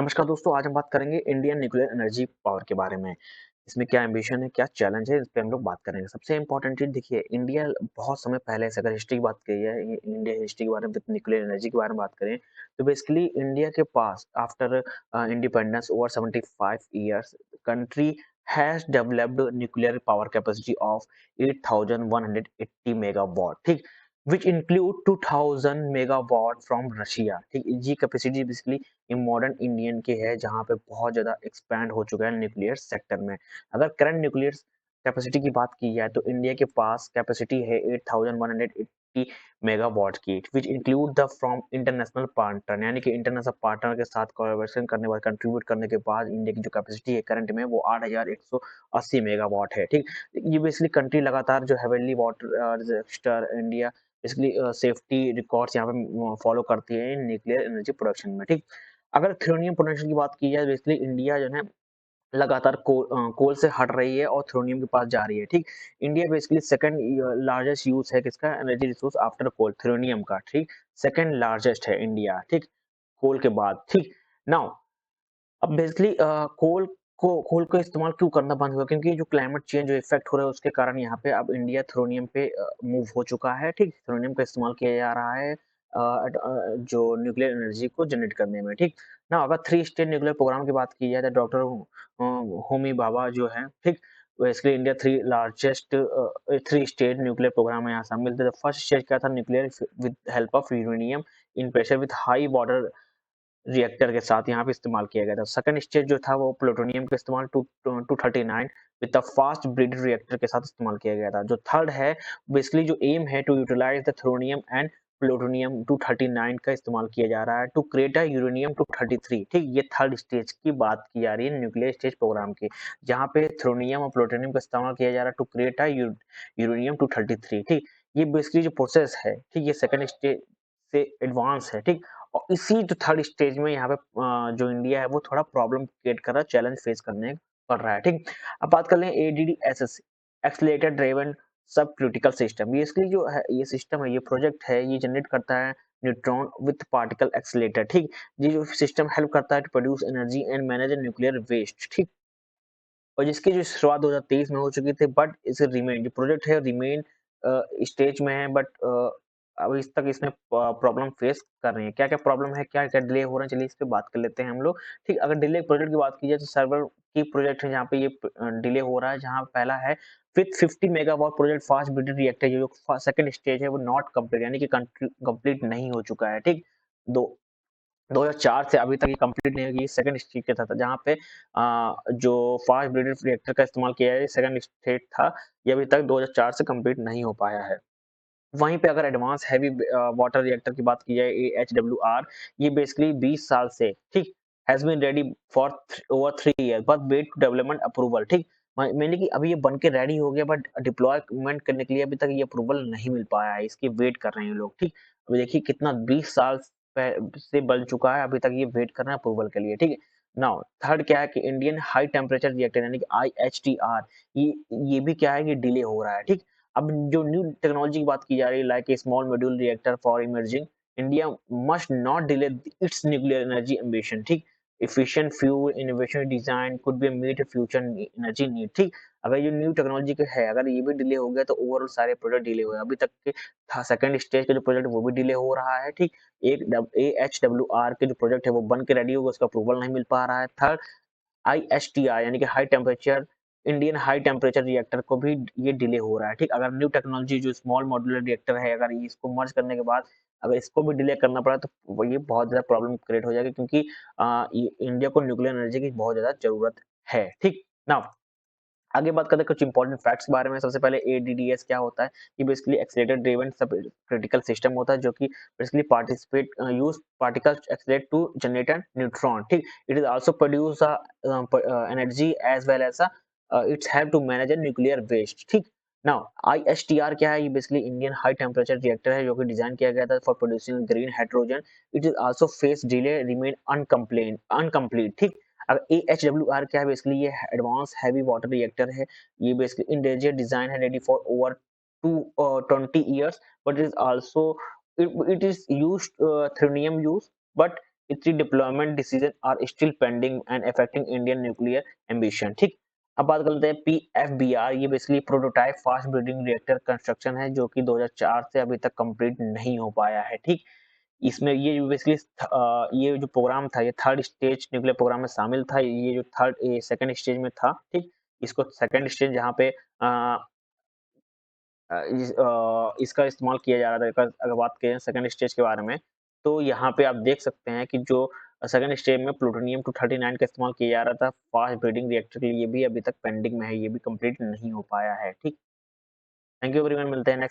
नमस्कार दोस्तों, आज हम बात करेंगे इंडियन न्यूक्लियर एनर्जी पावर के बारे में। इसमें क्या एम्बिशन है, क्या चैलेंज है, इस पे हम लोग बात करेंगे। सबसे इम्पोर्टेंट चीज़ देखिए, इंडिया बहुत समय पहले से अगर हिस्ट्री की बात की जाए, इंडिया हिस्ट्री के बारे में, न्यूक्लियर एनर्जी के बारे में बात करें, तो बेसिकली इंडिया के पास after independence over 75 years, country has developed nuclear power capacity of 8180 megawatt, ठीक? Which include 2000 megawatt from Russia, ठीक? ये कैपेसिटी बेसिकली ये मॉडर्न इंडियन के है जहाँ पे बहुत ज़्यादा एक्सपैंड हो चुका है न्यूक्लियर सेक्टर में। अगर करंट न्यूक्लियर कैपेसिटी की बात की जाए तो इंडिया के पास कैपेसिटी है 8180 मेगावाट की, which include the from international partner, यानी कि इंटरनेशनल पार्टनर के साथ कोलैबोरेशन करने के बाद, कंट्रीब्यूट करने के बाद इंडिया की जो कैपेसिटी है करंट में वो 8180 मेगावाट है, ठीक? ये बेसिकली कंट्री लगातार जो heavenly water India basically safety records यहाँ पे फॉलो करती है न्यूक्लियर एनर्जी प्रोडक्शन में, ठीक? अगर थ्रोनियम प्रोडक्शन की बात की जाए, बेसिकली इंडिया जो है लगातार कोल से हट रही है और थ्रोनियम के पास जा रही है, ठीक? India basically second largest use है किसका एनर्जी रिसोर्स आफ्टर कोल, थ्रोनियम का, ठीक? सेकंड लार्जेस्ट है इंडिया, ठीक? कोल के बाद, ठीक? नाउ अब बेसिकली कोल का इस्तेमाल क्यों करना बंद हुआ? क्योंकि जो क्लाइमेट चेंज जो इफेक्ट हो रहा है उसके कारण यहाँ पे अब इंडिया थ्रोनियम पे मूव हो चुका है, ठीक? थ्रोनियम का इस्तेमाल किया जा रहा है जो न्यूक्लियर एनर्जी को जनरेट करने में, ठीक? ना अगर थ्री स्टेट न्यूक्लियर प्रोग्राम की बात की जाए तो डॉक्टर होमी भाभा जो है, ठीक? Basically India three largest three state nuclear program है यहाँ शामिल थे। फर्स्ट स्टेज क्या था? Nuclear with help of uranium in pressure with high water reactor के साथ यहाँ पे इस्तेमाल किया गया था। सेकंड स्टेज जो था वो प्लूटोनियम का इस्तेमाल 239 with the fast breeder reactor के साथ इस्तेमाल किया गया था। जो थर्ड है, बेसिकली जो एम है to utilise the thorium and plutonium 239 का इस्तेमाल किया जा रहा है टू क्रिएट अ यूरेनियम 233, ठीक? ये थर्ड स्टेज की बात की जा रही है न्यूक्लियर स्टेज प्रोग्राम की, जहाँ पे थ्रोनियम और प्लूटोनियम का इस्तेमाल किया जा रहा है टू क्रिएट अ यूरेनियम 233, ठीक? ये बेसिकली जो प्रोसेस है, ठीक? ये सेकंड स्टेज से एडवांस है, ठीक? और इसी जो थर्ड स्टेज में यहाँ पे जो इंडिया है वो थोड़ा प्रॉब्लम क्रिएट कर रहा है, चैलेंज फेस करने पड़ रहा है, ठीक? अब बात कर लें एडीडीएसएस, accelerator driven sub critical system. ये इसकी जो है ये सिस्टम है, ये प्रोजेक्ट है, ये जनरेट करता है न्यूट्रॉन विथ पार्टिकल एक्सेलरेटर, ठीक? ये जो सिस्टम हेल्प करता है to produce energy and manage nuclear waste, ठीक? और जिसकी जो शुरुआत 2023 में हो चुकी थी, बट इसे रिमेन जो प्रोजेक्ट है रिमेन स्टेज में है, बट अभी इस तक इसमें प्रॉब्लम फेस कर रही है। क्या-क्या प्रॉब्लम है, क्या-क्या डिले हो रहे हैं, चलिए इस पे बात कर लेते हैं हम लोग। ठीक, अगर डिले प्रोजेक्ट की बात की जाए तो सर्वर की प्रोजेक्ट है जहाँ पे ये डिले हो रहा है, जहाँ पहला है with 50 megawatt project fast breeder reactor जो सेकंड स्टेज है वो नॉट कंप्लीट, यानी कि कंप्लीट नहीं हो चुका है, ठीक? दो 2004 से अभी तक ये कंप्लीट नहीं हुई, सेकंड स्टेज के था जहाँ पे जो फास्ट ब्रीडर रिएक्टर का इस्तेमाल किया है, सेकंड स्टेज था, ये अभी तक 2004 से कंप्लीट नहीं हो पाया है। वहीं पे अगर एडवांस हैवी वाटर रिएक्टर की बात की जाए एएचडब्ल्यूआर, ये बेसिकली 20 साल से, ठीक? Has been ready for over 3 year but wait development approval, ठीक? मेनली कि अभी ये बन के रेडी हो गया बट डिप्लॉयमेंट करने के लिए अभी तक ये अप्रूवल नहीं मिल पाया है, इसकी वेट कर रहे हैं लोग, ठीक? अभी देखिए कितना 20 साल से बन चुका है, अभी तक ये वेट कर रहे हैं अप्रूवल के लिए, ठीक है? नाउ थर्ड क्या है कि इंडियन हाई टेम्परेचर रिएक्टर यानी कि आईएचटीआर, ये भी क्या है कि डिले हो रहा है, ठीक? अब जो न्यू टेक्नोलॉजी की बात की जा रही है like a small module reactor for emerging India must not delay its nuclear energy ambition, ठीक? Efficient fuel innovation design could be meet future energy need, ठीक? अगर ये न्यू टेक्नोलॉजी के है, अगर ये भी डिले हो गया तो ओवरऑल सारे प्रोजेक्ट डिले हुए, अभी तक के सेकंड स्टेज के जो प्रोजेक्ट वो भी डिले हो रहा है, ठीक? एक एएचडब्ल्यूआर के जो प्रोजेक्ट है वो बन के रेडी होगा, उसका अप्रूवल नहीं मिल पा रहा है। थर्ड आईएसटीआर यानी कि high temperature Indian high temperature reactor को भी ये डिले हो रहा है, ठीक? अगर न्यू टेक्नोलॉजी जो स्मॉल मॉड्यूलर रिएक्टर है, अगर ये इसको मर्ज करने के बाद अगर इसको भी डिले करना पड़ा तो ये बहुत ज़्यादा प्रॉब्लम क्रिएट हो जाएगी क्योंकि ये इंडिया को न्यूक्लियर एनर्जी की बहुत ज़्यादा ज़रूरत है, ठीक? नाउ आगे बात करते हैं कुछ इंपॉर्टेंट फैक्ट्स के बारे में। सबसे पहले एडीडीएस क्या होता है? ये basically accelerator driven sub critical system होता है जो कि basically participate use particles accelerate to generate an neutron, ठीक? It is also produce energy as well as it's help to manage nuclear waste, ठीक? नाउ आईएसटीआर क्या है? ये basically Indian high temperature reactor है जो कि डिजाइन किया गया था for producing green hydrogen. It is also face delay remain uncomplete, ठीक? अब एएचडब्ल्यूआर क्या है? बेसिकली ये एडवांस हैवी वाटर रिएक्टर है। ये बेसिकली इंडेंजर्ड डिजाइन है ready for over 20 years, but it is also it is used थ्रोनियम use, but its deployment decision are still pending and affecting Indian nuclear ambition, ठीक। अब बात कर लेते हैं PFBR, ये basically prototype fast breeding reactor construction है जो कि 2004 से अभी तक कंप्लीट नहीं हो पाया है, ठीक। इसमें ये जो बेसिकली ये जो प्रोग्राम था ये थर्ड स्टेज न्यूक्लियर प्रोग्राम में शामिल था। ये जो सेकंड स्टेज में था, ठीक। इसको सेकंड स्टेज जहाँ पे इसका इस्तेमाल किया जा रहा था। अगर बात करें सेकंड स्टेज के बारे में, तो यहाँ पे आप देख सकते हैं कि जो सेकंड स्टेज में प्लूटोनियम-239 का इस्तेमाल किया जा रहा था फास्ट ब्रीडिंग रिएक्टर के लिए, ये भी अभी तक पेंडिंग में है, ये भी कंप्लीट नहीं हो पाया है, ठीक। थैंक यू एवरीवन, मिलते हैं नेक्स्ट